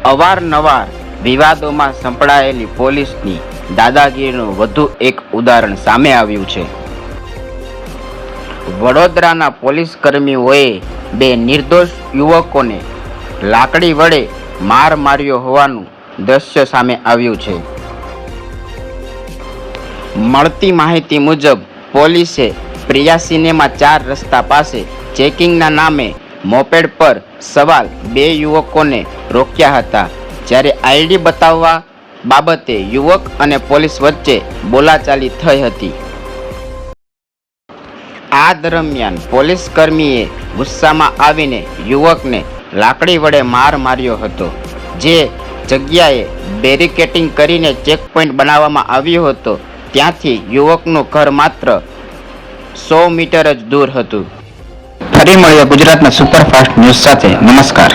અવારનવાર વિવાદોમાં સંપડાયેલી પોલીસની દાદાગીરીનું વધુ એક ઉદાહરણ સામે આવ્યું છે. વડોદરાના પોલીસ કર્મીઓએ બે નિર્દોષ યુવકોને લાકડી વડે માર માર્યો હોવાનું દ્રશ્ય સામે આવ્યું છે. મળતી માહિતી મુજબ પોલીસે પ્રિયા સિનેમા 4 રસ્તા પાસે ચેકિંગના નામે મોપેડ પર સવાલ 2 યુવકોને રોક્યા હતા, જ્યારે આઈડી બતાવવા બાબતે યુવક અને પોલીસ વચ્ચે બોલાચાલી થઈ હતી. આ દરમિયાન પોલીસ કર્મીએ ગુસ્સામાં આવીને યુવકને લાકડી વડે માર માર્યો હતો. જે જગ્યાએ બેરિકેટિંગ કરીને ચેકપોઇન્ટ બનાવવામાં આવ્યો હતો ત્યાંથી યુવકનું ઘર માત્ર 100 મીટર જ દૂર હતું. ફરી મળીએ ગુજરાતના સુપરફાસ્ટ ન્યૂઝ સાથે. નમસ્કાર.